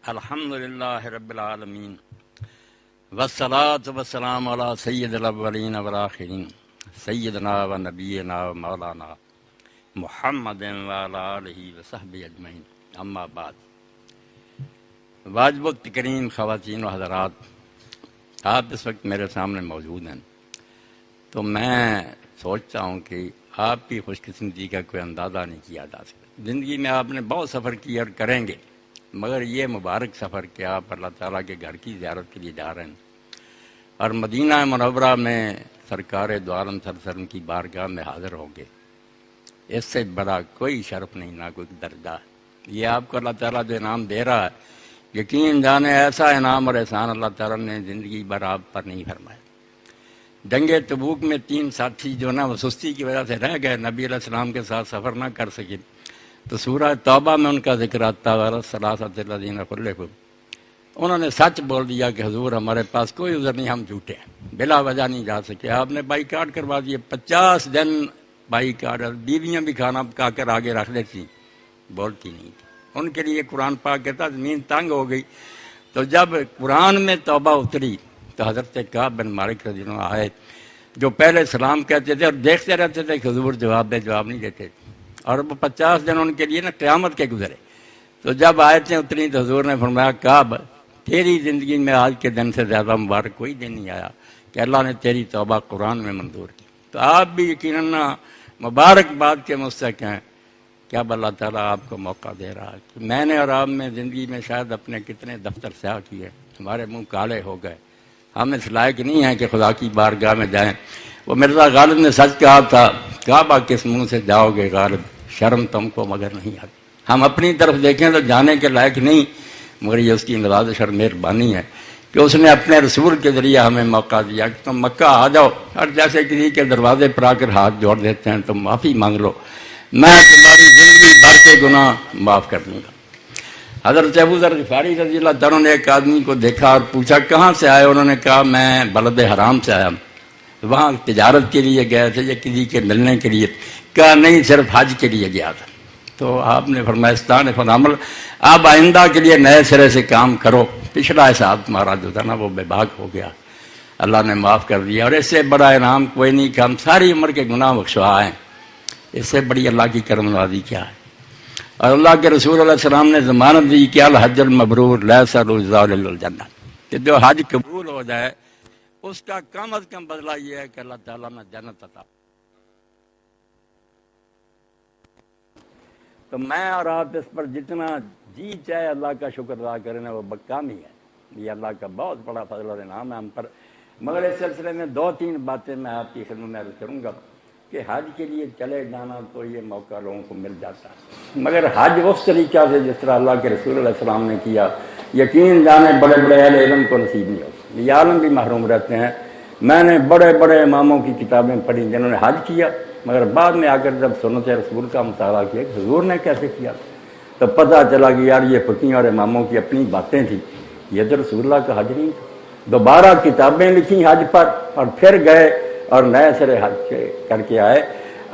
الحمدللہ رب العالمین والصلاة والسلام علی سید الاولین والآخرین سیدنا و نبینا و مولانا محمد وعلی آلہ وصحبہ اجمعین، اما بعد۔ واجب التکریم خواتین و حضرات، آپ اس وقت میرے سامنے موجود ہیں تو میں سوچتا ہوں کہ آپ کی خوش قسمتی کا کوئی اندازہ نہیں کیا جا سکتا۔ زندگی میں آپ نے بہت سفر کیا اور کریں گے، مگر یہ مبارک سفر کہ آپ اللہ تعالیٰ کے گھر کی زیارت کے لیے جا رہے ہیں اور مدینہ منورہ میں سرکار دو عالم صلی اللہ علیہ وسلم کی بارگاہ میں حاضر ہوں گے، اس سے بڑا کوئی شرف نہیں، نہ کوئی درجہ۔ یہ آپ کو اللہ تعالیٰ جو انعام دے رہا ہے، یقین جانے ایسا انعام اور احسان اللہ تعالیٰ نے زندگی بھر آپ پر نہیں فرمایا۔ جنگ تبوک میں 3 ساتھی جو نا وہ سستی کی وجہ سے رہ گئے، نبی علیہ السلام کے ساتھ سفر نہ کر سکے، تو سورہ توبہ میں ان کا ذکر آتا ہے، ثلاثۃ الذین خلفوا۔ انہوں نے سچ بول دیا کہ حضور ہمارے پاس کوئی عذر نہیں، ہم جھوٹے ہیں، بلا وجہ نہیں جا سکے۔ آپ نے بائی کاٹ کروا دیے، 50 دن بائی کاٹ، بیویاں بھی کھانا پکا کر آگے رکھ دیتی، بولتی نہیں تھی۔ ان کے لیے قرآن پاک کہتا زمین تنگ ہو گئی، تو جب قرآن میں توبہ اتری تو حضرت کعب بن مالک رضی اللہ عنہ آئے، جو پہلے سلام کہتے تھے اور دیکھتے رہتے تھے کہ حضور جواب نہیں دیتے، اور وہ 50 دن ان کے لیے نا قیامت کے گزرے۔ تو جب آیتیں اتری تو حضور نے فرمایا کعب، تیری زندگی میں آج کے دن سے زیادہ مبارک کوئی دن نہیں آیا کہ اللہ نے تیری توبہ قرآن میں منظور کی۔ تو آپ بھی یقیناً مبارکباد کے مستحق ہیں کہ اب اللہ تعالیٰ آپ کو موقع دے رہا ہے۔ کہ میں نے اور آپ میں زندگی میں شاید اپنے کتنے دفتر سیاہ کیے، ہمارے منہ کالے ہو گئے، ہم اس لائق نہیں ہیں کہ خدا کی بارگاہ میں جائیں۔ وہ مرزا غالب نے سچ کہا تھا، کعبہ کس منہ سے جاؤ گے غالب، شرم تم کو مگر نہیں آتی۔ ہم اپنی طرف دیکھیں تو جانے کے لائق نہیں، مگر یہ اس کی نوازش اور مہربانی ہے کہ اس نے اپنے رسول کے ذریعے ہمیں موقع دیا کہ تم مکہ آ جاؤ، اور جیسے کسی کے دروازے پر آ کر ہاتھ جوڑ دیتے ہیں تم معافی مانگ لو، میں تمہاری زندگی بھر کے گناہ معاف کر دوں گا۔ حضرت ابو ذر غفاری رضی اللہ تعالیٰ نے ایک آدمی کو دیکھا اور پوچھا کہاں سے آئے؟ انہوں نے کہا میں بلد حرام سے آیا، وہاں تجارت کے لیے گئے تھے یا کسی کے ملنے کے لیے؟ کہا نہیں، صرف حج کے لیے گیا تھا۔ تو آپ نے فرمایا استانف العمل، آپ آئندہ کے لیے نئے سرے سے کام کرو، پچھلا حساب تمہارا جو تھا نا وہ بے باک ہو گیا، اللہ نے معاف کر دیا۔ اور اس سے بڑا انعام کوئی نہیں کہ ہم ساری عمر کے گناہ بخشوا ہیں، اس سے بڑی اللہ کی کرم نوازی کیا ہے؟ اور اللہ کے رسول علیہ السلام نے ضمانت دی کہ الحج المبرور لیس له جزاء الا الجنہ، کہ جو حج قبول ہو جائے اس کا کم از کم بدلہ یہ ہے کہ اللہ تعالیٰ نے جنت عطا۔ تو میں اور آپ اس پر جتنا جی چاہے اللہ کا شکر ادا کریں وہ بکام ہی ہے، یہ اللہ کا بہت بڑا فضل اور انعام ہے ہم پر۔ مگر اس سلسلے میں 2-3 باتیں میں آپ کی خدمت میں عرض کروں گا کہ حج کے لیے چلے جانا تو یہ موقع لوگوں کو مل جاتا ہے، مگر حج اس طریقہ سے جس طرح اللہ کے رسول علیہ السلام نے کیا، یقین جانے بڑے بڑے اہل علم کو نصیب نہیں ہوتا، یہ عالم بھی محروم رہتے ہیں۔ میں نے بڑے بڑے اماموں کی کتابیں پڑھی جنہوں نے حج کیا، مگر بعد میں آ کر جب سنت رسول کا مطالعہ کیا کہ حضور نے کیسے کیا تو پتہ چلا کہ یار یہ فقیوں اور اماموں کی اپنی باتیں تھیں، یہ تو رسول اللہ کا حج نہیں تھا۔ دوبارہ کتابیں لکھی حج پر اور پھر گئے اور نئے سرے حج کر کے آئے۔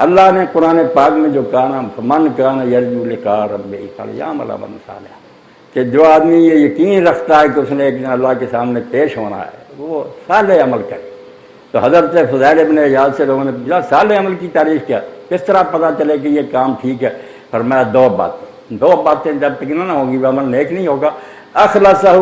اللہ نے قرآن پاک میں جو کہا نا فمن کان یرجو لقاء ربہ فلیعمل عملا صالحا، کہ جو آدمی یہ یقین رکھتا ہے کہ اس نے ایک دن اللہ کے سامنے پیش ہونا ہے وہ صالح عمل کرے۔ تو حضرت فضیل ابن عیاض سے لوگوں نے پوچھا صالح عمل کی تعریف کیا، کس طرح پتہ چلے کہ یہ کام ٹھیک ہے؟ فرمایا 2 باتیں جب تک نہ ہوگی وہ عمل نیک نہیں ہوگا۔ اخلصہ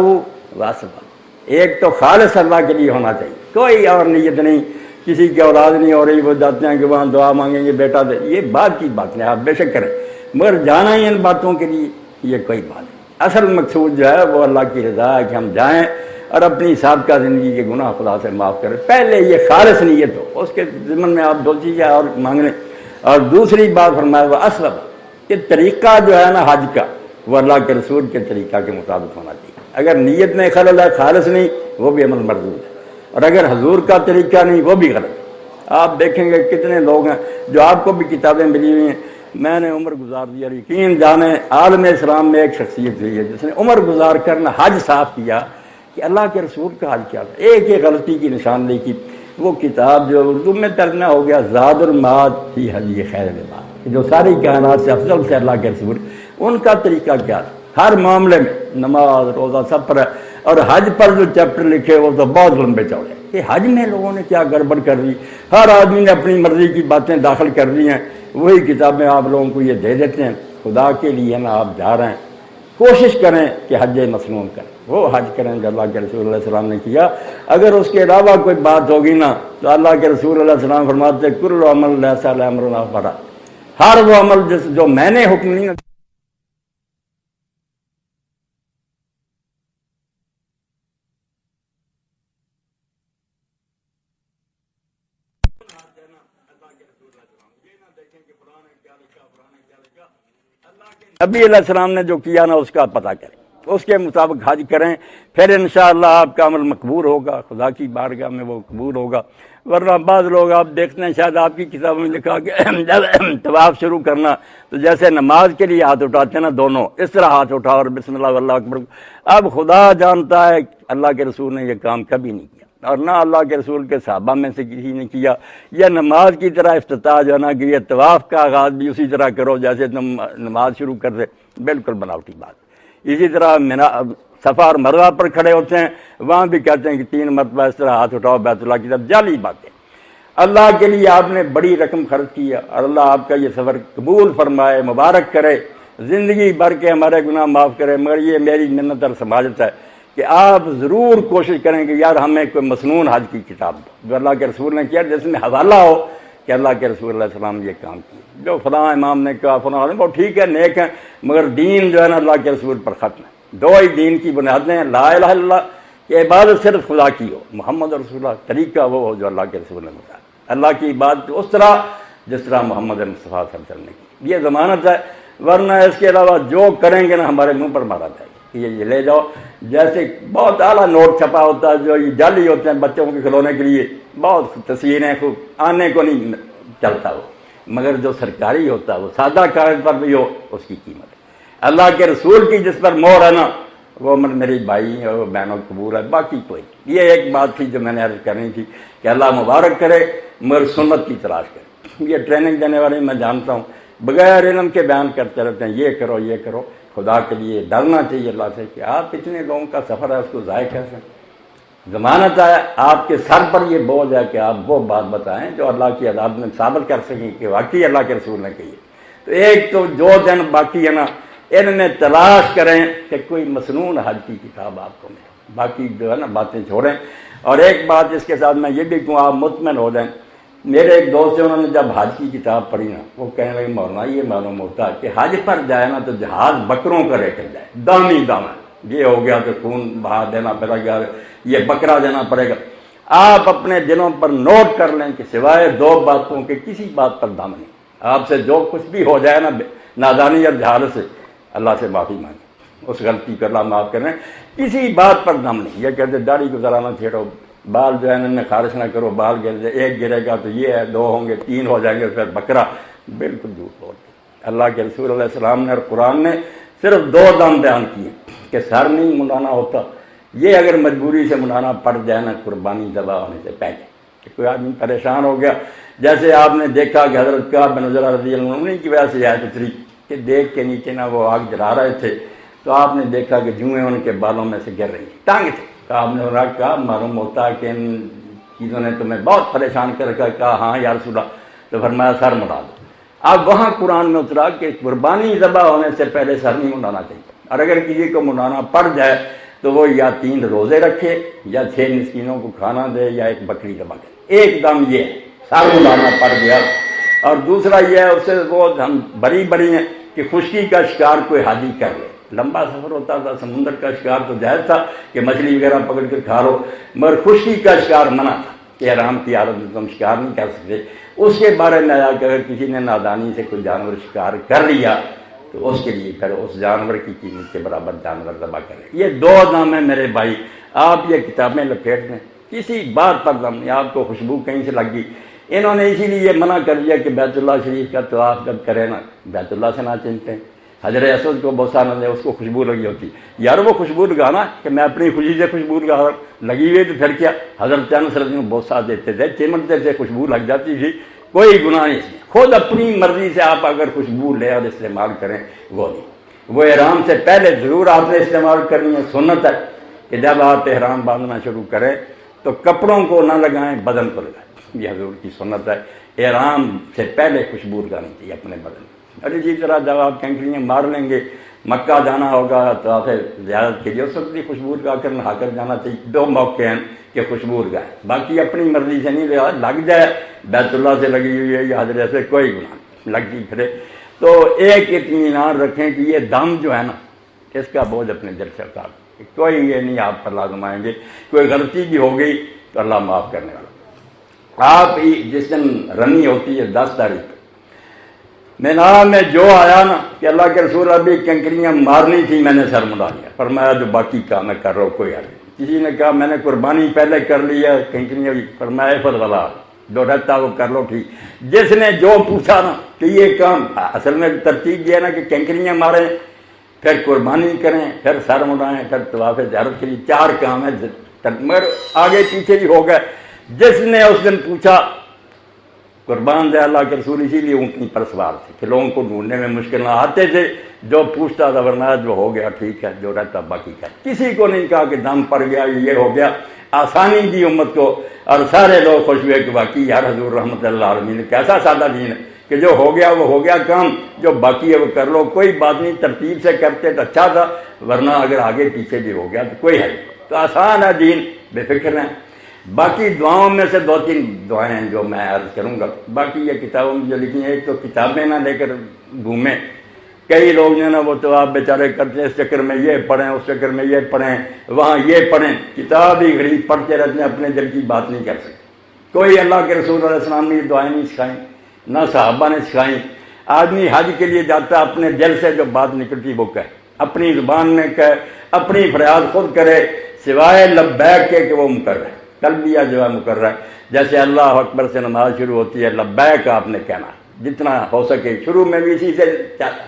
واسبہ، ایک تو خالص اللہ کے لیے ہونا چاہیے، کوئی اور نیت نہیں، کسی کی اولاد نہیں ہو رہی وہ جاتے ہیں کہ وہاں دعا مانگیں گے بیٹا دے، یہ بات کی بات نہیں، آپ بے شک کریں، مگر جانا ہی ان باتوں کے لیے یہ کوئی بات نہیں۔ اصل مقصود جو ہے وہ اللہ کی رضا ہے کہ ہم جائیں اور اپنی سابقہ زندگی کے گناہ خدا سے معاف کریں۔ پہلے یہ خالص نیت ہو، اس کے ضمن میں آپ 2 چیزیں اور مانگ لیں۔ اور دوسری بات فرمایا وہ اسلم، کہ طریقہ جو ہے نا حج کا وہ اللہ کے رسول کے طریقہ کے مطابق ہونا چاہیے۔ اگر نیت میں خلل ہے، خالص نہیں، وہ بھی عمل مردود ہے، اور اگر حضور کا طریقہ نہیں وہ بھی غلط ہے۔ آپ دیکھیں گے کتنے لوگ ہیں جو آپ کو بھی کتابیں ملی ہوئی ہیں، میں نے عمر گزار دیا، یقین جانے عالم اسلام میں ایک شخصیت ہوئی ہے جس نے عمر گزار کرنا حج صاف کیا کہ اللہ کے رسول کا حج کیا تھا، ایک ایک غلطی کی نشاندہی کی۔ وہ کتاب جو اردو میں ترجمہ ہو گیا زاد المعاد فی حدی خیر العباد، جو ساری کائنات سے افضل سے اللہ کے رسول، ان کا طریقہ کیا تھا۔ ہر معاملے میں، نماز روزہ سب پر ہے۔ اور حج پر جو چیپٹر لکھے وہ تو بہت لمبے چوڑے ہیں کہ حج میں لوگوں نے کیا گڑبڑ کر دی، ہر آدمی نے اپنی مرضی کی باتیں داخل کر دی ہیں، وہی کتابیں آپ لوگوں کو یہ دے دیتے ہیں۔ خدا کے لیے نا آپ جا رہے ہیں، کوشش کریں کہ حج مسنون کریں، وہ حج کریں جو اللہ کے رسول علیہ السلام نے کیا۔ اگر اس کے علاوہ کوئی بات ہوگی نا تو اللہ کے رسول علیہ السلام فرماتے ہیں کل عمل لیس علی امرنا فرا، ہر وہ عمل جو میں نے حکم نہیں نبی علیہ السلام نے جو کیا نا اس کا پتہ کریں، اس کے مطابق حج کریں، پھر انشاءاللہ آپ کا عمل مقبول ہوگا، خدا کی بارگاہ میں وہ قبول ہوگا۔ ورنہ بعض لوگ آپ دیکھتے ہیں، شاید آپ کی کتابوں میں لکھا کہ جب طواف شروع کرنا تو جیسے نماز کے لیے ہاتھ اٹھاتے ہیں نا دونوں، اس طرح ہاتھ اٹھاؤ اور بسم اللہ واللہ اکبر۔ اب خدا جانتا ہے اللہ کے رسول نے یہ کام کبھی نہیں کیا، اور نہ اللہ کے رسول کے صحابہ میں سے کسی نے کیا۔ یہ نماز کی طرح افتتاح جو ہے نا کہ یہ طواف کا آغاز بھی اسی طرح کرو جیسے تم نماز شروع کر دے، بالکل بناوٹی بات۔ اسی طرح صفا اور مروہ پر کھڑے ہوتے ہیں، وہاں بھی کہتے ہیں کہ 3 مرتبہ اس طرح ہاتھ اٹھاؤ بیت اللہ کی طرف، جعلی باتیں۔ اللہ کے لیے آپ نے بڑی رقم خرچ کی ہے، اور اللہ آپ کا یہ سفر قبول فرمائے، مبارک کرے، زندگی بھر کے ہمارے گناہ معاف کرے۔ مگر یہ میری منت اور سماجت ہے کہ آپ ضرور کوشش کریں کہ یار ہمیں کوئی مسنون حج کی کتاب دو جو اللہ کے رسول نے کیا، جس میں حوالہ ہو کہ اللہ کے رسول علیہ السلام نے یہ کام کیا، جو فلاں امام نے کہا فلاں وہ ٹھیک ہے، نیک ہے، مگر دین جو ہے نا اللہ کے رسول پر ختم ہے۔ 2 ہی دین کی بنیادیں ہیں، لا الہ الا اللہ کہ عبادت صرف خدا کی ہو، محمد رسول اللہ طریقہ وہ ہو جو اللہ کے رسول نے بتایا، اللہ کی عبادت اس طرح جس طرح محمد مصطفیٰ صلی اللہ علیہ وسلم نے کی، یہ ضمانت ہے۔ ورنہ اس کے علاوہ جو کریں گے نا ہمارے منہ پر مارا جائے گا، یہ لے جاؤ۔ جیسے بہت اعلیٰ نوٹ چھپا ہوتا ہے جو یہ جعلی ہوتے ہیں بچوں کے کھلونے کے لیے، بہت تصویریں خوب آنے کو نہیں چلتا وہ، مگر جو سرکاری ہوتا ہے وہ سادہ کاغذ پر بھی ہو اس کی قیمت ہے۔ اللہ کے رسول کی جس پر مہر ہے نا وہ میری بھائی اور بہنوں قبول ہے، باقی کوئی۔ یہ ایک بات تھی جو میں نے عرض کرنی تھی کہ اللہ مبارک کرے، مگر سنت کی تلاش کرے۔ یہ ٹریننگ دینے والے میں جانتا ہوں بغیر علم کے بیان کرتے رہتے ہیں، یہ کرو یہ کرو۔ خدا کے لیے ڈرنا چاہیے اللہ سے کہ آپ اتنے لوگوں کا سفر ہے اس کو ضائع کیسے۔ ضمانت ہے آپ کے سر پر یہ بوجھ ہے کہ آپ وہ بات بتائیں جو اللہ کی عدالت میں ثابت کر سکیں کہ واقعی اللہ کے رسول نے کہی ہے۔ تو ایک تو جو دن باقی ہے نا ان میں تلاش کریں کہ کوئی مسنون حج کی کتاب آپ کو ملے، باقی جو ہے نا باتیں چھوڑیں۔ اور ایک بات اس کے ساتھ میں یہ بھی کہوں، آپ مطمئن ہو جائیں۔ میرے ایک دوست سے انہوں نے جب حج کی کتاب پڑھی نا وہ کہنے لگے مولانا یہ معلوم ہوتا ہے کہ حج پر جائے نا تو جہاز بکروں کا لے کر جائے، دامی دامن، یہ ہو گیا تو خون بہا دینا پڑے گا، یہ بکرا دینا پڑے گا۔ آپ اپنے دلوں پر نوٹ کر لیں کہ سوائے 2 باتوں کے کسی بات پر دم نہیں۔ آپ سے جو کچھ بھی ہو جائے نا نادانی اور جہالت سے، اللہ سے معافی مانگیں، اس غلطی کو اللہ معاف کریں، کسی بات پر دم نہیں۔ یہ کہتے داڑھی کو ذرا نہ چھیڑو، بال جو ہے انہیں خارش نہ کرو، بال گر جائے، 1 گرے گا تو یہ ہے، 2 ہوں گے، 3 ہو جائیں گے پھر بکرا، بالکل جھوٹ بولتے۔ اللہ کے رسول علیہ السلام نے اور قرآن نے صرف 2 دم بیان کیے کہ سر نہیں منڈانا ہوتا، یہ اگر مجبوری سے منڈانا پڑ جائے نا قربانی ذبح ہونے سے پہلے، کہ کوئی آدمی پریشان ہو گیا، جیسے آپ نے دیکھا کہ حضرت کعب بن عجرہ رضی اللہ عنہ کی وجہ سے آیت اتری کہ دیکھ کے نیچے نا وہ آگ جلا رہے تھے تو آپ نے دیکھا کہ جوئیں ان کے بالوں میں سے گر رہی ٹانگ تھے۔ تو آپ نے کہا معلوم ہوتا ہے کہ ان چیزوں نے تمہیں بہت پریشان کر رکھا۔ کہا ہاں یا رسول اللہ، تو فرمایا سر منڈا دو۔ اب وہاں قرآن میں اترا کہ قربانی ذبح ہونے سے پہلے سر نہیں منڈانا چاہیے، اور اگر کسی کو منڈانا پڑ جائے تو وہ یا 3 روزے رکھے یا 6 مسکینوں کو کھانا دے یا 1 بکری ذبح کرے۔ ایک دم یہ سر منڈانا پڑ گیا۔ اور دوسرا یہ ہے اس سے وہ ہم بری ہیں کہ خشکی کا شکار کوئی حاجی کر لے، لمبا سفر ہوتا تھا، سمندر کا شکار تو جائز تھا کہ مچھلی وغیرہ پکڑ کے کھا لو، مگر خشکی کا شکار منع تھا کہ حرام کی حالت میں تم شکار نہیں کر سکتے۔ اس کے بارے میں آیا کہ اگر کسی نے نادانی سے کوئی جانور شکار کر لیا تو اس کے لیے پھر اس جانور کی قیمت کے برابر جانور ذبح کرے۔ یہ 2 دم ہیں میرے بھائی، آپ یہ کتابیں لپیٹ دیں، کسی بات پر دم نہیں۔ آپ کو خوشبو کہیں سے لگ گئی، انہوں نے اسی لیے منع کر دیا کہ بیت اللہ شریف کا طواف جب کرے نا بیت اللہ سے نہ چنتے ہیں، حجر اسود کو بوسہ نہ دے، اس کو خوشبو لگی ہوتی۔ یار وہ خوشبو لگانا کہ میں اپنی خوشی سے خوشبو لگا لگی ہوئی تو پھر کیا، حضرت انس رضی اللہ عنہ بوسہ دیتے تھے، چمٹتے تھے، خوشبو لگ جاتی تھی، کوئی گناہ نہیں اس میں۔ خود اپنی مرضی سے آپ اگر خوشبو لے اور استعمال کریں وہ نہیں۔ وہ احرام سے پہلے ضرور آپ نے استعمال کرنی ہے، سنت ہے کہ جب آپ احرام باندھنا شروع کریں تو کپڑوں کو نہ لگائیں، بدن کو لگائیں، یہ حضور کی سنت ہے۔ احرام سے پہلے خوشبو لگانی چاہیے اپنے بدن میں۔ اور اسی طرح جب آپ کینکریاں مار لیں گے، مکہ جانا ہوگا تو آپ زیارت کے لیے اس وقت بھی خوشبو لگا کر نہا کر جانا چاہیے۔ دو موقع ہیں کہ خوشبو لگائیں، باقی اپنی مرضی سے نہیں لگ جائے، بیت اللہ سے لگی ہوئی ہے یا حضرت سے کوئی گناہ نہیں، لگتی پھرے تو ایک اطمینان رکھیں کہ یہ دم جو ہے نا، اس کا بوجھ اپنے دل سے اتار دیں، کوئی یہ نہیں آپ پر لازم آئیں گے، کوئی غلطی بھی ہو گئی تو اللہ معاف کرنے والا۔ آپ جس دن رمی ہوتی ہے 10 تاریخ کو، مینا میں جو آیا نا کہ اللہ کے رسول ابھی کنکریاں مارنی تھی، میں نے سر مڑا لیا، فرمایا جو باقی کام میں کر رہا ہوں کوئی حل نہیں۔ کسی نے کہا میں نے قربانی پہلے کر لی ہے، کنکریاں بھی، فرمایا فرض جو رہتا وہ کر لو ٹھیک۔ جس نے جو پوچھا نا کہ یہ کام، اصل میں ترتیب یہ ہے نا کہ کنکریاں ماریں، پھر قربانی کریں، پھر سر مڑائیں، پھر طواف زیارت کے لیے 4 کام ہے، مگر آگے پیچھے بھی ہو گئے۔ جس نے اس دن پوچھا قربان دے اللہ کے رسول، اسی لیے اونٹنی پر سوار تھے کہ لوگوں کو ڈھونڈنے میں مشکل نہ آتے تھے، جو پوچھتا تھا، ورنہ جو ہو گیا ٹھیک ہے، جو رہتا باقی کا۔ کسی کو نہیں کہا کہ دم پڑ گیا یہ ہو گیا، آسانی دی امت کو، اور سارے لوگ خوش ہوئے کہ واقعی یار حضور رحمت اللہ عالمین کیسا سادہ دین ہے کہ جو ہو گیا وہ ہو گیا کام، جو باقی ہے وہ کر لو، کوئی بات نہیں، ترتیب سے کرتے تو اچھا تھا، ورنہ اگر آگے پیچھے بھی ہو گیا تو کوئی ہے، تو آسان ہے دین، بے فکر ہیں۔ باقی دعاؤں میں سے 2-3 دعائیں ہیں جو میں عرض کروں گا، باقی یہ کتابوں میں جو لکھی ہیں، ایک تو کتابیں نہ لے کر گھومیں۔ کئی لوگ جو ہے نا وہ تو آپ بیچارے کرتے ہیں، اس چکر میں یہ پڑھیں، اس چکر میں یہ پڑھیں، وہاں یہ پڑھیں، کتاب ہی غریب پڑھتے رہتے ہیں، اپنے دل کی بات نہیں کر سکتے۔ کوئی اللہ کے رسول علیہ السلام نے یہ دعائیں نہیں سکھائیں، نہ صحابہ نے سکھائیں۔ آدمی حج کے لیے جاتا، اپنے دل سے جو بات نکلتی وہ کہے، اپنی زبان میں کہے، اپنی فریاد خود کرے، سوائے لبیک کے کہ وہ مقرر ہے، تلبیہ جو ہے مقرر ہے۔ جیسے اللہ اکبر سے نماز شروع ہوتی ہے، لبیک آپ نے کہنا، جتنا ہو سکے شروع میں بھی اسی سے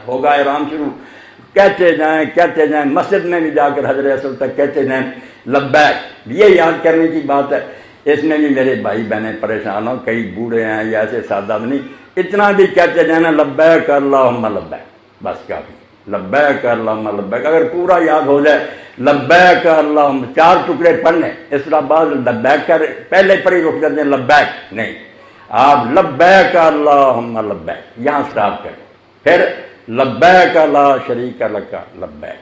ہوگا احرام شروع، کہتے جائیں، مسجد میں بھی جا کر حجر اسود تک کہتے جائیں لبیک، یہ یاد کرنے کی بات ہے۔ اس میں بھی میرے بھائی بہنیں پریشان ہوں، کئی بوڑھے ہیں یا ایسے سادہ نہیں، اتنا بھی کہتے جائیں نا، لبیک اللہم لبیک، بس کافی، لبیک اللہم لبیک۔ اگر پورا یاد ہو جائے لبیک اللہم، 4 ٹکڑے پڑھنے، اس طرح بعض لبیک کر پہلے پر ہی رک جاتے ہیں، لبیک نہیں، آپ لبیک اللہم لبیک یہاں سٹاپ کریں، پھر لبیک لا شریک لک لبیک،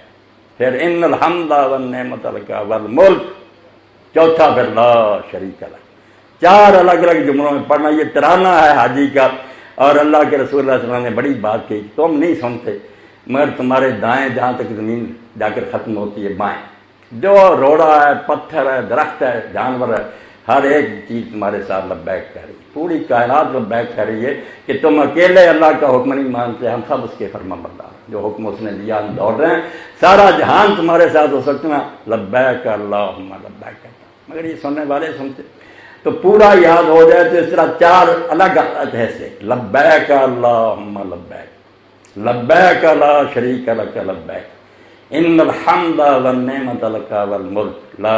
پھر ان الحمد والنعمت لک والملک، چوتھا پھر لا شریک لک۔ 4 الگ الگ جملوں میں پڑھنا، یہ ترانہ ہے حاجی کا۔ اور اللہ کے رسول اللہ صلی اللہ علیہ وسلم نے بڑی بات کی، تم نہیں سنتے مگر تمہارے دائیں جہاں تک زمین جا کر ختم ہوتی ہے بائیں، جو روڑا ہے، پتھر ہے، درخت ہے، جانور ہے، ہر ایک چیز تمہارے ساتھ لبیک کہہ رہی ہے، پوری کائنات لبیک کہہ رہی ہے کہ تم اکیلے اللہ کا حکم نہیں مانتے، ہم سب اس کے فرما بردار، جو حکم اس نے دیا ہم دوڑ رہے ہیں، سارا جہان تمہارے ساتھ ہو سکتا ہے، لبیک اللہم لبیک کہتا، مگر یہ سننے والے سنتے۔ تو پورا یاد ہو جائے تو اس طرح 4 الگ ایسے، لبیک اللہم لبیک، لبیک لا شریک لک لبیک، ان الحمد والنعمت لک والملک لا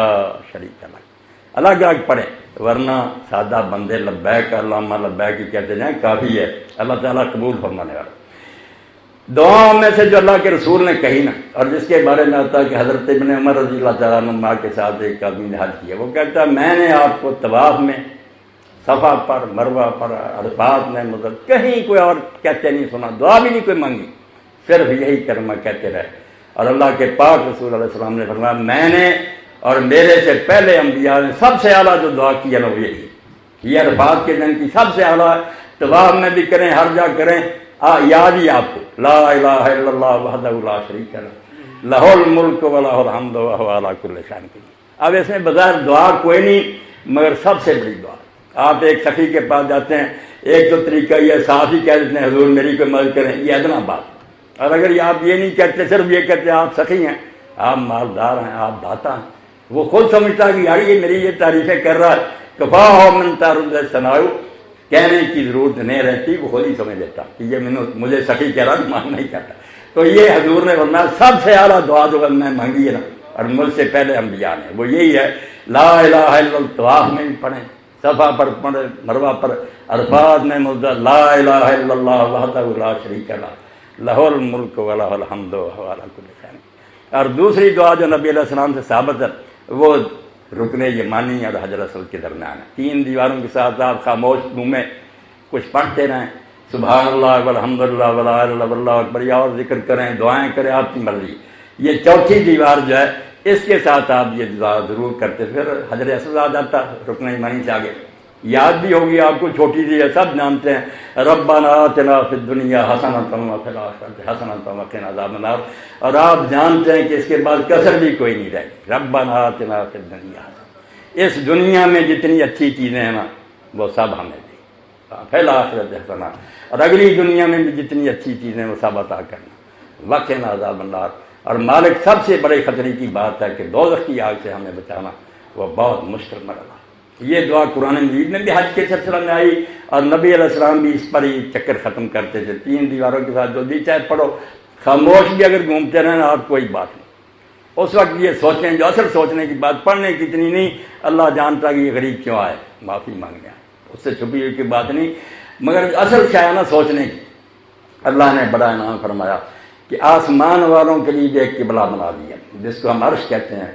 شریک لک، الگ الگ پڑھیں، ورنہ سادہ بندے لبیک اللہم لبیک ہی کہتے جائیں، کافی ہے، اللہ تعالیٰ قبول فرمانے والا۔ دعاؤں میں سے جو اللہ کے رسول نے کہی نا، اور جس کے بارے میں آتا ہے کہ حضرت ابن عمر رضی اللہ تعالیٰ عنہ کے ساتھ ایک آدمی نے حج کیا، وہ کہتا ہے میں نے آپ کو طواف میں، صفا پر، مروہ پر، عرفات میں، کہیں کوئی اور کہتے نہیں سنا، دعا بھی نہیں کوئی مانگی، صرف یہی کلمہ کہتے رہے۔ اور اللہ کے پاک رسول علیہ السلام نے فرمایا میں نے اور میرے سے پہلے انبیاء نے سب سے اعلیٰ جو دعا کی ہے نا وہ یہی، یہ عرفات کے دن کی سب سے اعلیٰ، طواف میں بھی کریں، ہر جا کریں، یاد ہی آپ کو، لا الہ الا اللہ وحدہ لا شریک لہ لہ الملک ولہ الحمد وہو علی کل شیء قدیر۔ اب اس میں بظاہر دعا کوئی نہیں، مگر سب سے بڑی دعا۔ آپ ایک سخی کے پاس جاتے ہیں، ایک تو طریقہ یہ صاف ہی کہہ دیتے ہیں حضور میری کوئی مدد کریں، یہ ادنا بات۔ اور اگر آپ یہ نہیں کہتے، صرف یہ کہتے ہیں آپ سخی ہیں، آپ مالدار ہیں، آپ داتا ہیں، وہ خود سمجھتا ہے کہ یار یہ میری یہ تعریفیں کر رہا ہے، کفا ہو من تعرض ثناء، کہنے کی ضرورت نہیں رہتی، وہ خود ہی سمجھ لیتا کہ یہ مجھے سخی کہہ رہا مان نہیں کرتا۔ تو یہ حضور نے فرمایا سب سے اعلیٰ دعا جو میں مانگی ہے نا، اور مجھ سے پہلے انبیاء نے، وہ یہی ہے، لا الہ الا اللہ، طواف میں بھی پڑھیں، صفا پر پڑھیں، مروہ پر، عرفات میں لا الہ الا اللہ وحدہ لا شریک لہ لہو الملک و لہو الحمد وہو علی کل شیء۔ اور دوسری دعا جو نبی علیہ السلام سے ثابت ہے وہ رکن یمانی اور حجر اسود کے درمیان ہے، 3 دیواروں کے ساتھ آپ خاموش منہ میں کچھ پڑھتے رہیں، سبحان اللہ والحمد للہ ولا الہ الا اللہ واللہ اکبر، یا اور ذکر کریں، دعائیں کریں، آپ کی مرضی۔ یہ چوتھی دیوار جو ہے اس کے ساتھ آپ یہ دعا ضرور کرتے، پھر حجر اسود آ جاتا رکن یمانی سے آگے، یاد بھی ہوگی آپ کو، چھوٹی سی ہے، سب جانتے ہیں، ربنا آتنا فی الدنیا حسنۃ وفی الآخرۃ حسنۃ وقنا عذاب النار، اور آپ جانتے ہیں کہ اس کے بعد کسر بھی کوئی نہیں رہے گی، ربنا آتنا فی الدنیا حسنۃ، اس دنیا میں جتنی اچھی چیزیں ہیں نا وہ سب ہمیں دی، فی الآخرۃ حسنۃ، اور اگلی دنیا میں بھی جتنی اچھی چیزیں وہ سب عطا کرنا، وقنا عذاب النار۔ اور مالک سب سے بڑے خطرے کی بات ہے کہ دوزخ کی آگ سے ہمیں بچانا، وہ بہت مشکل مرحلہ۔ یہ دعا قرآن مجید میں بھی حج کے سلسلہ میں آئی، اور نبی علیہ السلام بھی اس پر ہی چکر ختم کرتے تھے، 3 دیواروں کے ساتھ جو دی چاہے پڑھو، خاموش بھی اگر گھومتے رہنا آپ کوئی بات نہیں، اس وقت یہ سوچیں جو اصل سوچنے کی بات، پڑھنے کی اتنی نہیں، اللہ جانتا کہ یہ غریب کیوں آئے، معافی مانگنے آئے، اس سے چھپی ہوئی کی بات نہیں، مگر اصل شاید نہ سوچنے کی۔ اللہ نے بڑا انعام فرمایا کہ آسمان والوں کے لیے بھی ایک قبلہ بنا دیا جس کو ہم عرش کہتے ہیں،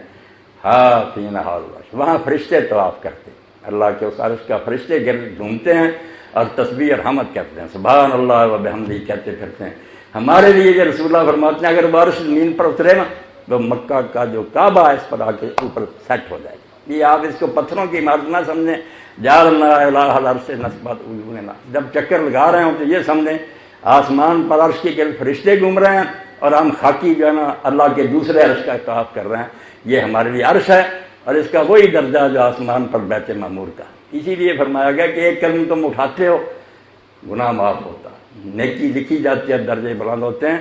ہاں فینا عرش، وہاں فرشتے طواف کرتے ہیں، اللہ کے اس عرش کا فرشتے گرد گھومتے ہیں اور تسبیح اور حمد کرتے ہیں، سبحان اللہ و بحمدہ کہتے پھرتے ہیں۔ ہمارے لیے یہ رسول اللہ فرماتے ہیں اگر وہ عرش زمین پر اترے نا تو مکہ کا جو کعبہ ہے اس پر آ کے اوپر سیٹ ہو جائے گا۔ یہ آپ اس کو پتھروں کی عمارت نہ سمجھیں، جعلنا الہ العرش نصبت عیوننا، جب چکر لگا رہے ہوں تو یہ سمجھیں آسمان پر عرش کے گرد فرشتے گھوم رہے ہیں اور ہم خاکی جو ہے نا اللہ کے دوسرے عرش کا طواف کر رہے ہیں، یہ ہمارے لیے عرش ہے اور اس کا وہی درجہ جو آسمان پر بیت معمور کا۔ اسی لیے فرمایا گیا کہ ایک قدم تم اٹھاتے ہو گناہ معاف ہوتا، نیکی لکھی جاتی ہے، درجے بلند ہوتے ہیں۔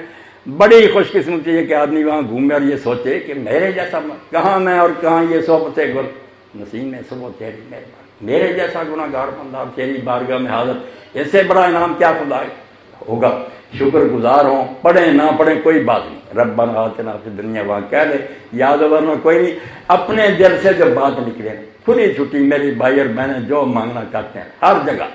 بڑی خوش قسمتی ہے کہ آدمی وہاں گھومے اور یہ سوچے کہ میرے جیسا کہاں میں اور کہاں یہ صحبت گل نسیم ہے صبح تیری مہربانی، میرے جیسا گناہ گار بندہ تیری بارگاہ میں حاضر، اس سے بڑا انعام کیا خدا ہوگا۔ شکر گزار ہوں، پڑھیں نہ پڑھیں کوئی بات نہیں، ربنا آتنا فی الدنیا وہاں کہہ دے، یاد ورنہ کوئی نہیں، اپنے دل سے جو بات نکلے کھلی چھٹی میری بھائی اور بہنیں جو مانگنا چاہتے ہیں ہر جگہ۔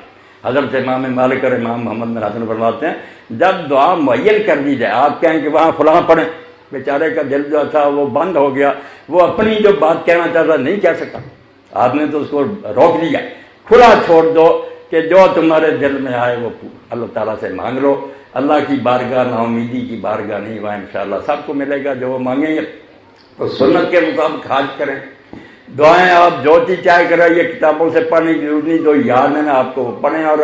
حضرت امام مالک اور امام محمد بن حسن فرماتے ہیں جب دعا معین کر دی جائے، آپ کہیں کہ وہاں فلاں پڑھیں، بیچارے کا دل جو تھا وہ بند ہو گیا، وہ اپنی جو بات کہنا چاہتا نہیں کہہ سکتا، آپ نے تو اس کو روک دیا، کھلا چھوڑ دو کہ جو تمہارے دل میں آئے وہ اللہ تعالیٰ سے مانگ لو، اللہ کی بارگاہ نا امیدی کی بارگاہ نہیں، وہاں انشاءاللہ سب کو ملے گا جو وہ مانگیں گے۔ تو سنت کے مطابق حج کریں، دعائیں آپ جو چیز چاہے کریں، یہ کتابوں سے پڑھنے کی ضرورت نہیں، جو یاد ہے نا آپ کو پڑھیں اور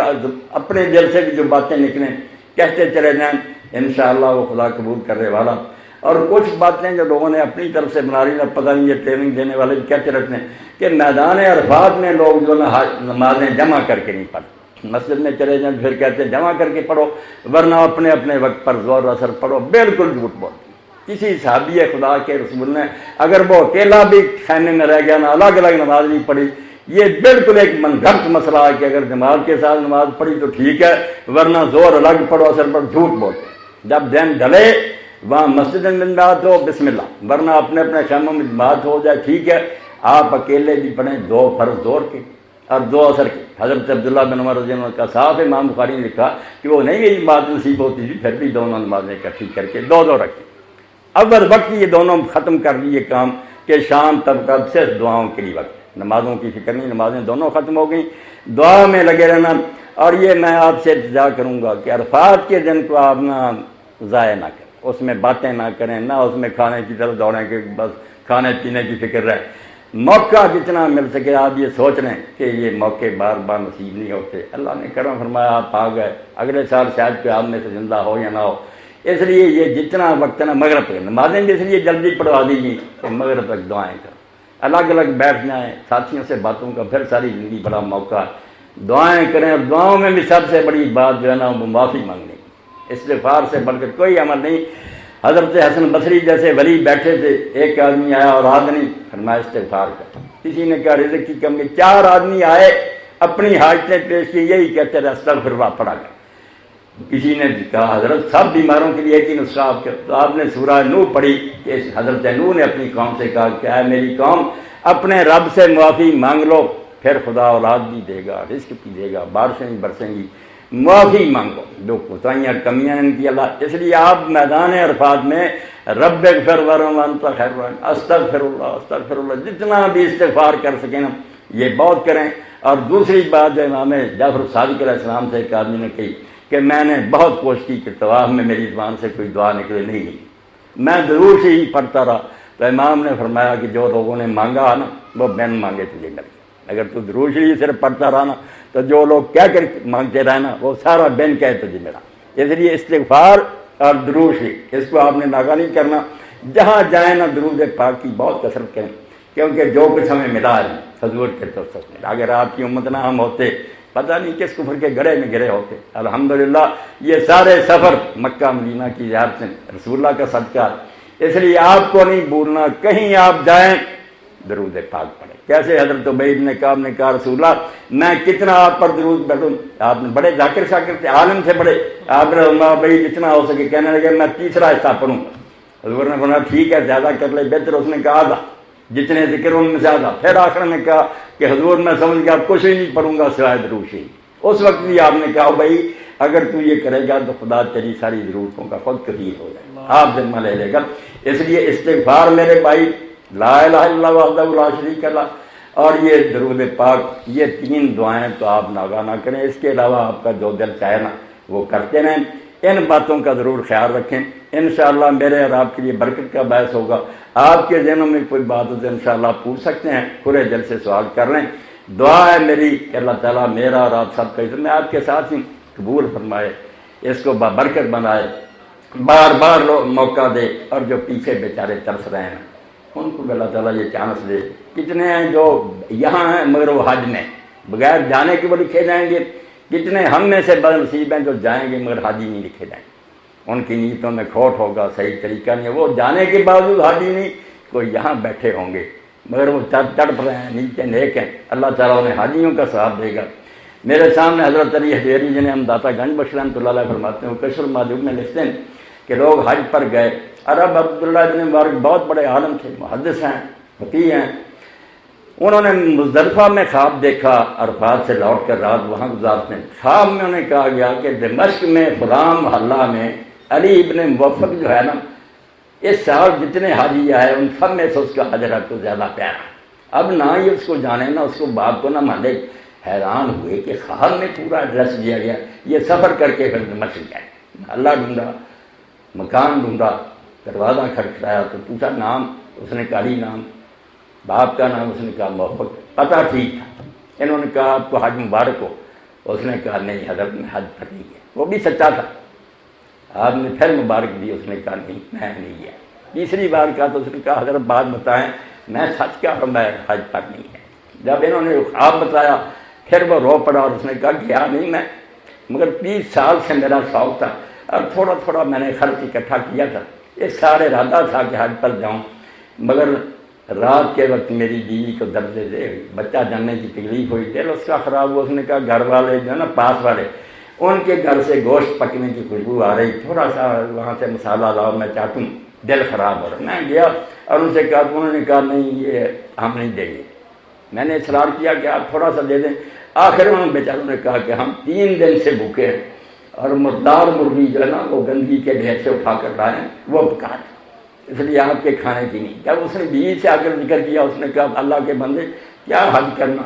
اپنے دل سے بھی جو باتیں نکلیں کہتے چلے جائیں، انشاءاللہ وہ خدا قبول کرنے والا۔ اور کچھ باتیں جو لوگوں نے اپنی طرف سے بنا لی نا، پتہ نہیں یہ ٹریننگ دینے والے بھی کہتے رہتے ہیں کہ میدان عرفات میں لوگ جو نا نمازیں جمع کر کے نہیں پڑھتے، مسجد میں چلے جائیں پھر کہتے ہیں جمع کر کے پڑھو، ورنہ اپنے اپنے وقت پر ظہر اثر پڑھو، بالکل جھوٹ بولتے۔ کسی صحابی خدا کے رسول نے اگر وہ اکیلا بھی خیمے میں رہ گیا نا الگ الگ نماز نہیں پڑھی، یہ بالکل ایک منگھت مسئلہ ہے کہ اگر جماعت کے ساتھ نماز پڑھی تو ٹھیک ہے، ورنہ زور الگ پڑھو اثر پر، جھوٹ بولتے۔ جب دن ڈھلے وہاں مسجد میں جماعت ہو بسم اللہ، ورنہ اپنے اپنے خیموں میں جماعت ہو جائے ٹھیک ہے، آپ اکیلے بھی پڑھیں 2 فرض زور کے اور 2 اثر کی۔ حضرت عبداللہ بن عمر رضی اللہ عنہ کا صاحب امام بخاری نے لکھا کہ وہ نہیں گئی بات نصیب ہوتی تھی، پھر بھی دونوں نمازیں اکٹھی کر کے 2 رکھیں، اول وقت یہ دونوں ختم کر لیے کام کہ شام تب تک صرف دعاؤں کے لیے وقت، نمازوں کی فکر نہیں، نمازیں دونوں ختم ہو گئیں، دعا میں لگے رہنا۔ اور یہ میں آپ سے التجا کروں گا کہ عرفات کے دن کو آپ نہ ضائع نہ کریں، اس میں باتیں نہ کریں، نہ اس میں کھانے کی طرف دوڑیں کہ بس کھانے پینے کی فکر رہے، موقع جتنا مل سکے آپ یہ سوچ لیں کہ یہ موقع بار بار نصیب نہیں ہوتے، اللہ نے کرم فرمایا آپ آ گئے، اگلے سال شاید کوئی آپ میں سے زندہ ہو یا نہ ہو، اس لیے یہ جتنا وقت ہے نا مغرب تک نمازیں بھی اس لیے جلدی پڑھوا دیجیے کہ مغرب تک دعائیں کریں، الگ الگ بیٹھ جائیں، ساتھیوں سے باتوں کا پھر ساری زندگی بڑا موقع ہے، دعائیں کریں، اور دعاؤں میں بھی سب سے بڑی بات جو ہے نا وہ معافی مانگنے کی، استغفار سے بڑھ کر کوئی عمل نہیں۔ حضرت حسن بصری جیسے ولی بیٹھے تھے، ایک آدمی آیا اور آدمی فرمایا استغفار کر، کسی نے کہا رزق کی کمی، 4 آدمی آئے اپنی حاجتیں پیش کی، یہی کہتے رہے استغفر پڑھا گیا۔ کسی نے کہا حضرت سب بیماروں کے لیے ایک ہی نسخہ آپ کے، تو آپ نے سورہ نوح پڑھی کہ حضرت نوح نے اپنی قوم سے کہا کہ اے میری قوم اپنے رب سے معافی مانگ لو، پھر خدا اولاد بھی دے گا، رزق بھی دے گا، بارشیں بھی برسیں گی، معافی مانگو جو کوتاہیاں کمیاں ان کی اللہ. اس لیے آپ میدان عرفات میں رب اغفر ورحم وانت خیر الراحمین استغفر اللہ جتنا بھی استغفار کر سکیں نا یہ بہت کریں. اور دوسری بات جو امام جعفر صادق علیہ السلام سے ایک آدمی نے کہی کہ میں نے بہت کوشش کی کہ طواف میں میری زبان سے کوئی دعا نکلے نہیں میں ضرور سے ہی پڑھتا رہا. تو امام نے فرمایا کہ جو لوگوں نے مانگا نا وہ بن مانگے تجھے مل گئے. اگر تو ضرور سے ہی صرف پڑھتا رہا نا تو جو لوگ کہہ کر مانگتے رہے نا وہ سارا بن کہہ تجھے ملا. اس لیے استغفار اور درود شریف اس کو آپ نے ناغا نہیں کرنا. جہاں جائیں نا درود پاک کی بہت کثرت کریں کیونکہ جو کچھ ہمیں ملا ہے حضور کے توسط میں. اگر آپ کی امت نہ ہم ہوتے پتہ نہیں کس کفر کے گڑھے میں گرے ہوتے. الحمدللہ یہ سارے سفر مکہ مدینہ کی زیارت سے رسول اللہ کا صدقہ. اس لیے آپ کو نہیں بھولنا کہیں آپ جائیں درود پاک پڑھیں. کیسے حضرت ابی بن کعب نے کہا رسول اللہ میں کتنا آپ پر درود پڑھوں. آپ نے بڑے ذاکر شاکر تھے عالم سے بڑے. آپ نے فرمایا بھائی جتنا ہو سکے. کہنے لگے میں تیسرا حصہ پڑھوں. حضور نے فرمایا ٹھیک ہے زیادہ کر لے بہتر. اس نے کہا آدھا جتنے ذکر ان میں زیادہ. پھر آخر میں کہا کہ حضور میں سمجھ گیا کچھ ہی نہیں پڑھوں گا سوائے درود شریف. اس وقت بھی آپ نے کہا بھائی اگر تو یہ کرے گا تو خدا تیری ساری ضرورتوں کا خود کفیل ہو جائے گا آپ ذمہ لے لے گا. اس لیے استغفار میرے بھائی لا الہ الا اللہ وحدہ لا شریک لہ اور یہ درود پاک یہ تین دعائیں تو آپ ناغا نہ کریں. اس کے علاوہ آپ کا جو دل چاہے نا وہ کرتے رہیں. ان باتوں کا ضرور خیال رکھیں. انشاءاللہ میرے اور آپ کے لیے برکت کا باعث ہوگا. آپ کے ذہنوں میں کوئی بات ہو تو انشاءاللہ پوچھ سکتے ہیں. کھلے دل سے سوال کر لیں. دعا ہے میری کہ اللہ تعالیٰ میرا اور آپ سب کا میں آپ کے ساتھ ہی قبول فرمائے. اس کو بابرکت بنائے. بار بار موقع دے. اور جو پیچھے بیچارے ترس رہے ہیں ان کو اللہ تعالیٰ یہ چانس دے. کتنے ہیں جو یہاں ہیں مگر وہ حج میں بغیر جانے کے وہ لکھے جائیں گے. کتنے ہم میں سے بد نصیب ہیں جو جائیں گے مگر حاجی نہیں لکھے جائیں گے. ان کی نیتوں میں کھوٹ ہوگا. صحیح طریقہ نہیں ہے. وہ جانے کے باوجود حاجی نہیں کوئی یہاں بیٹھے ہوں گے مگر وہ تڑپ رہے ہیں نیچے نیک ہیں. اللہ تعالیٰ انہیں حاجیوں کا ثواب دے گا. میرے سامنے حضرت علی حجویری جنہیں ہم داتا گنج بخش رحمۃ اللہ علیہ فرماتے ہیں وہ کشف المعدوم میں لکھتے ہیں کہ لوگ حج پر گئے. عرب عبداللہ ابن مبارک بہت بڑے عالم تھے محدث ہیں فقیہ ہیں. انہوں نے مزدلفہ میں خواب دیکھا. عرفات سے لوٹ کر رات وہاں گزارتے ہیں. خواب میں انہیں کہا گیا کہ دمشق میں فلاں محلہ میں علی ابن موفق جو ہے نا اس سال جتنے حاجی آئے ان سب میں سے اس کا حضرت کو زیادہ پیارا. اب نہ ہی اس کو جانے نہ اس کو باپ کو نہ مانے. حیران ہوئے کہ خواب میں پورا ایڈریس دیا گیا. یہ سفر کر کے پھر دمشق گئے. محلہ ڈھونڈا مکان ڈھونڈا دروازہ کھٹکھٹایا تو پوچھا نام. اس نے کہا علی نام. باپ کا نام. اس نے کہا موفق. پتہ ٹھیک تھا. انہوں نے کہا آپ کو حج مبارک ہو. اس نے کہا نہیں حضرت میں حج پر نہیں گیا. وہ بھی سچا تھا. آپ نے پھر مبارک دی. اس نے کہا نہیں میں نہیں گیا. تیسری بار کہا تو اس نے کہا حضرت بات بتائیں میں سچ کیا میں حج پر نہیں ہے. جب انہوں نے خواب بتایا پھر وہ رو پڑا اور اس نے کہا گیا نہیں میں مگر 30 سال سے میرا شوق تھا اور تھوڑا تھوڑا میں نے خرچ اکٹھا کیا تھا. اس سارے ارادہ تھا کہ حج پر جاؤں مگر رات کے وقت میری بیوی کو درد دے ہوئی. بچہ جاننے کی تکلیف ہوئی. دل اس کا خراب ہوا. اس نے کہا گھر والے جو ہے نا پاس والے ان کے گھر سے گوشت پکنے کی خوشبو آ رہی. تھوڑا سا وہاں سے مسالہ لاؤ میں چاہتا ہوں. دل خراب ہو رہا. میں گیا اور ان سے کہا تو انہوں نے کہا نہیں یہ ہم نہیں دیں گے. میں نے اصرار کیا کہ آپ تھوڑا سا دے دیں. آخر انہوں نے بیچاروں نے کہا کہ ہم 3 دن سے بھوکے ہیں اور مردار مرغی جو ہے نا وہ گندگی کے ڈھیر سے اٹھا کر لائے ہیں وہ پکا ہے اس لیے آپ کے کھانے کی نہیں. جب اس نے بیوی سے آ کر ذکر کیا اس نے کہا اللہ کے بندے کیا حج کرنا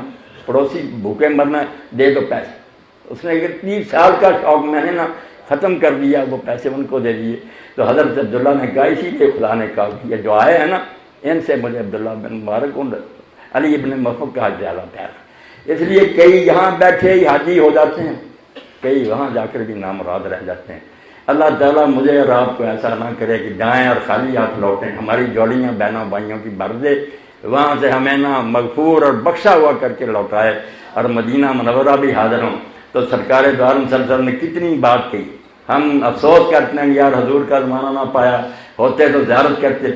پڑوسی بھوکے مرنا دے دو پیسے. اس نے 30 سال کا شوق میں نے نا ختم کر دیا. وہ پیسے ان کو دے دیے. تو حضرت عبداللہ نے کہا اسی لیے خدا نے کہا کہ یہ جو آئے ہیں نا ان سے مجھے عبداللہ بن مبارک علی ابن موفق کا زیادہ پیارا. اس لیے کئی یہاں بیٹھے ہی حاجی ہو جاتے ہیں کئی وہاں جا کر بھی نامراد رہ جاتے ہیں. اللہ تعالیٰ مجھے اور آپ کو ایسا نہ کرے کہ جائیں اور خالی ہاتھ لوٹیں. ہماری جوڑیاں بہنوں بھائیوں کی بھر دے. وہاں سے ہمیں نہ مغفور اور بخشا ہوا کر کے لوٹائے اور مدینہ منورہ بھی حاضر ہوں. تو سرکار دو عالم صلی اللہ علیہ وسلم نے کتنی بات کہی. ہم افسوس کرتے ہیں یار حضور کا زمانہ نہ پایا ہوتے تو زیارت کرتے.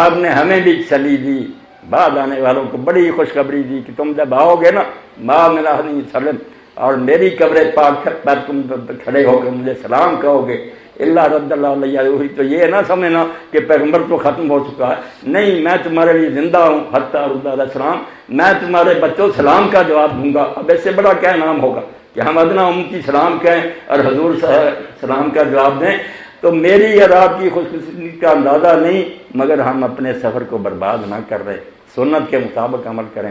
آپ نے ہمیں بھی چلی دی. بعد آنے والوں کو بڑی خوشخبری دی کہ تم جب آؤ گے نا ماں میرا حنی سلم اور میری قبر پاک پر تم کھڑے ہو کر مجھے سلام کہو گے اللہ رد اللہ علیہ ہوئی تو یہ نہ سمجھنا کہ پیغمبر تو ختم ہو چکا ہے. نہیں میں تمہارے لیے زندہ ہوں. حتیٰ رد علیہ السلام میں تمہارے بچوں سلام کا جواب دوں گا. اب اس سے بڑا کیا نام ہوگا. کہ ہم ادنا ام کی سلام کہیں اور حضور سلام کا جواب دیں، تو میری اور آپ کی خوش قسمتی کا اندازہ نہیں، مگر ہم اپنے سفر کو برباد نہ کر رہے، سنت کے مطابق عمل کریں،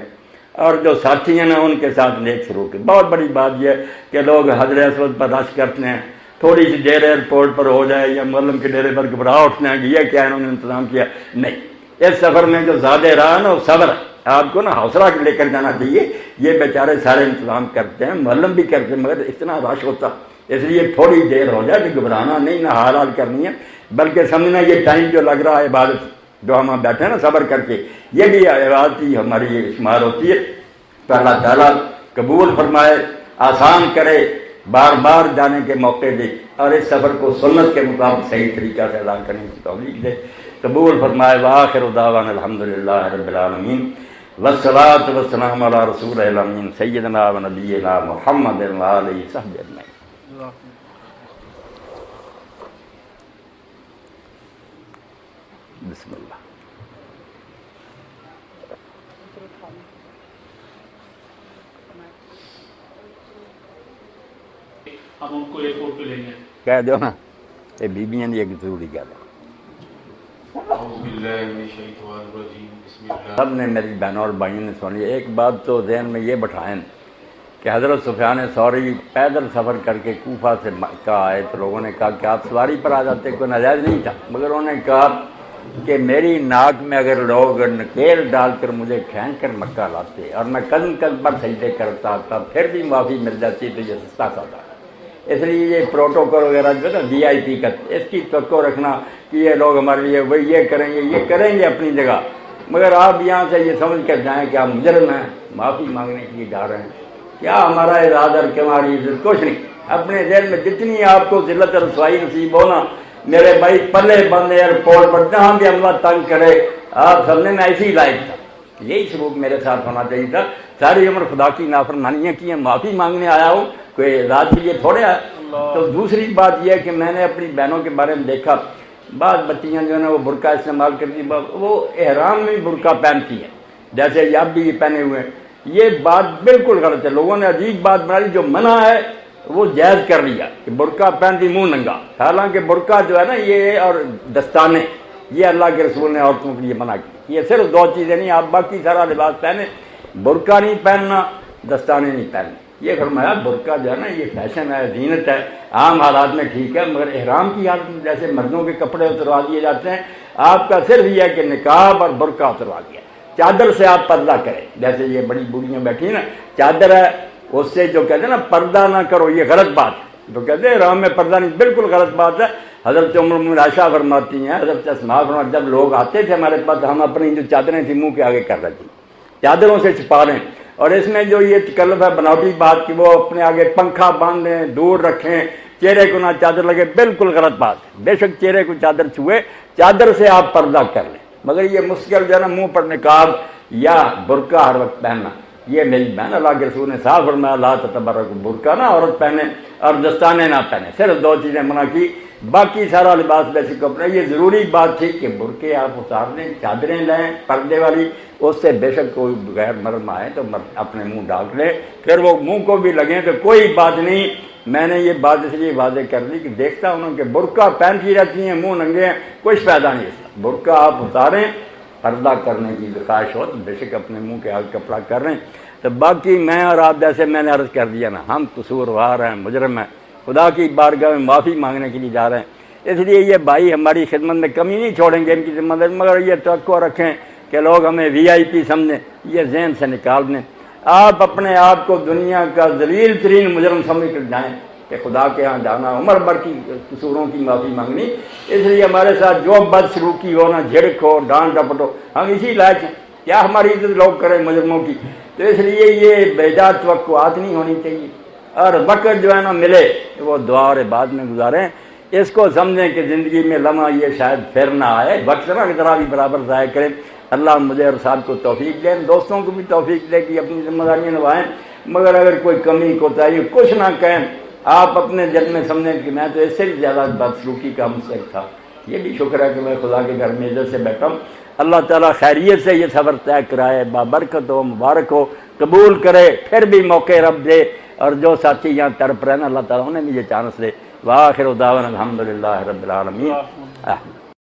اور جو ساتھی ہیں نا ان کے ساتھ نیک سلوک۔ بہت بڑی بات یہ ہے کہ لوگ حضر اسود پر رش کرتے ہیں، تھوڑی سی دیر ایئرپورٹ پر ہو جائے یا معلم کے ڈیرے پر گھبراہ اٹھتے ہیں کہ یہ کیا انہوں نے انتظام کیا، نہیں، اس سفر میں جو زیادہ رہا نا وہ صبر ہے، آپ کو نا حوصلہ لے کر جانا چاہیے۔ یہ بیچارے سارے انتظام کرتے ہیں، معلم بھی کرتے ہیں، مگر اتنا رش ہوتا، اس لیے تھوڑی دیر ہو جائے کہ گھبرانا نہیں، نہ حال حال کرنی ہے، بلکہ سمجھنا یہ ٹائم جو لگ رہا ہے عبادت جو ہم بیٹھے ہیں نا صبر کر کے، یہ بھی عبادت ہی ہماری شمار ہوتی ہے۔ تو اللہ تعالیٰ قبول فرمائے، آسان کرے، بار بار جانے کے موقع دے، اور اس سفر کو سنت کے مطابق صحیح طریقہ سے ادا کرنے کی توفیق دے، قبول فرمائے۔ وآخر دعوانا الحمدللہ رب العالمین، والصلاۃ والسلام علی رسول الامین سیدنا و نبینا محمد وآلہ وصحبہ اجمعین۔ بسم اللہ۔ ہم ان کو ایئرپورٹ پہ لیں گے۔ کہہ دو نا یہ بیویاں نے ایک ضروری کہہ دو۔ اعوذ باللہ من الشیطان الرجیم، بسم اللہ۔ سب نے میری بہنوں اور بھائیوں نے سنی۔ ایک بات تو ذہن میں یہ بٹھائیں کہ حضرت سفیان ثوری پیدل سفر کر کے کوفہ سے مکہ آئے تو لوگوں نے کہا کہ آپ سواری پر آ جاتے، کوئی ناجائز نہیں تھا، مگر انہوں نے کہا کہ میری ناک میں اگر لوگ نکیل ڈال کر مجھے کھینچ کر مکہ لاتے اور میں قدم قدم پر سجدے کرتا تھا پھر بھی معافی مل جاتی تو یہ سستا تھا۔ اس لیے یہ پروٹوکول وغیرہ جو ہے نا وی آئی پی کا، اس کی توقع رکھنا کہ یہ لوگ ہمارے لیے وہی یہ کریں گے اپنی جگہ، مگر آپ یہاں سے یہ سمجھ کر جائیں کہ آپ مجرم ہیں، معافی مانگنے کے لیے جا رہے ہیں، کیا ہمارا ارادہ اور کیا ہماری عزت، کچھ نہیں۔ اپنے ذہن میں جتنی آپ کو ذلت اور رسوائی نصیب ہونا، میرے بھائی پلے بند ایئرپورٹ پر جہاں بھی عملہ تنگ کرے، آپ سمجھنے میں ایسی لائق تھا، یہی سلوک میرے ساتھ ہونا چاہیے تھا۔ ساری عمر خدا کی نافرمانیاں کی ہیں، معافی مانگنے آیا ہوں، کوئی ذات کے لیے تھوڑے آیا۔ تو دوسری بات یہ ہے کہ میں نے اپنی بہنوں کے بارے میں دیکھا، بعض بچیاں جو ہے نا وہ برقع استعمال کرتی، وہ احرام میں برقع پہنتی ہیں، جیسے یہ اب بھی یہ پہنے ہوئے ہیں۔ یہ بات بالکل غلط ہے، لوگوں نے عجیب بات بنا لی، جو منع ہے وہ جائز کر لیا کہ برقع پہنتی منہ ننگا، حالانکہ برقع جو ہے نا یہ اور دستانے یہ اللہ کے رسول نے عورتوں کے لیے منع کی۔ یہ صرف دو چیزیں نہیں، آپ باقی سارا لباس پہنے، برقع نہیں پہننا، دستانے نہیں پہننے۔ یہ فرمایا برقع جو ہے نا یہ فیشن ہے، زینت ہے، عام حالات میں ٹھیک ہے، مگر احرام کی حالت میں جیسے مردوں کے کپڑے اتروا دیے جاتے ہیں، آپ کا صرف یہ ہے کہ نقاب اور برقع اتروا دیا، چادر سے آپ پردہ کریں، جیسے یہ بڑی بوڑھیاں بیٹھی ہیں نا، چادر ہے اس سے جو کہتے ہیں نا پردہ نہ کرو، یہ غلط بات ہے، تو کہتے ہیں احرام میں پردہ نہیں، بالکل غلط بات ہے۔ حضرت عمر عائشہ فرماتی ہیں، حضرت اسماء فرماتی، جب لوگ آتے تھے ہمارے پاس، ہم اپنی جو چادریں تھیں منہ کے آگے کر رہے تھے، چادروں سے چھپا لیں، اور اس میں جو یہ تکلف ہے بناوٹی بات کہ وہ اپنے آگے پنکھا باندھ لیں، دور رکھیں، چہرے کو نہ چادر لگے، بالکل غلط بات ہے۔ بے شک چہرے کو چادر چھوئے، چادر سے آپ پردہ کر لیں، مگر یہ مشکل جو ہے نا منہ پر نقاب یا برقع ہر وقت پہننا، یہ میری بہن اللہ کے رسول نے صاف فرمایا لا تتبرج، برقع نہ عورت پہنے اور دستانے نہ پہنے، صرف دو چیزیں منع کی، باقی سارا لباس بیسک کپڑے۔ یہ ضروری بات تھی کہ برقعے آپ اتار لیں، چادریں لیں پردے والی، اس سے بے شک کوئی غیر مرد آئے تو اپنے منہ ڈھانک لے، پھر وہ منہ کو بھی لگیں تو کوئی بات نہیں۔ میں نے یہ بات اس لیے واضح کر دی کہ دیکھتا ہوں کہ برقع پہنتی رہتی ہیں، منہ ننگے ہیں، کچھ فائدہ نہیں اس کا۔ برقع آپ اتاریں، پردہ کرنے کی خواہش ہو تو بے شک اپنے منہ کے آگے کپڑا کر رہے ہیں۔ تو باقی میں اور آپ جیسے میں نے عرض کر دیا نا، ہم قصوروار ہیں، مجرم ہیں، خدا کی بارگاہ میں معافی مانگنے کے لیے جا رہے ہیں، اس لیے یہ بھائی ہماری خدمت میں کمی نہیں چھوڑیں گے ان کی ذمہ داری، مگر یہ توقع رکھیں کہ لوگ ہمیں وی آئی پی سمجھیں، یہ ذہن سے نکال دیں۔ آپ اپنے آپ کو دنیا کا ذلیل ترین مجرم سمجھ کر جائیں کہ خدا کے ہاں جانا، عمر بھر کی قصوروں کی معافی مانگنی، اس لیے ہمارے ساتھ جو بد سلوکی ہو، نہ جھڑک ہو، ڈانٹ ڈپٹ ہو، ہم اسی لائق ہیں، کیا ہماری عزت لوگ کریں مجرموں کی؟ تو اس لیے یہ بیجا توقعات نہیں ہونی چاہیے، اور وقت جو ہے نا ملے وہ دعا اور عبادت میں گزاریں، اس کو سمجھیں کہ زندگی میں لمحہ یہ شاید پھر نہ آئے، وقت نہ ذرا بھی برابر ضائع کریں۔ اللہ مجھے اور صاحب کو توفیق دیں، دوستوں کو بھی توفیق دے کہ اپنی ذمہ داریاں نبھائیں، مگر اگر کوئی کمی کوتاہی کچھ نہ کہیں، آپ اپنے دل میں سمجھیں کہ میں تو اس سے بھی زیادہ بدسلوکی کا مستحق تھا، یہ بھی شکر ہے کہ میں خدا کے گھر میں عزت سے بیٹھا ہوں۔ اللہ تعالیٰ خیریت سے یہ سفر طے کرائے، بابرکت ہو، مبارک ہو، قبول کرے، پھر بھی موقع رب دے اور جو ساتھی یہاں تڑپ رہے ہیں اللہ تعالیٰ انہیں بھی یہ چانس دے۔ وآخر دعوانا الحمدللہ رب العالمین۔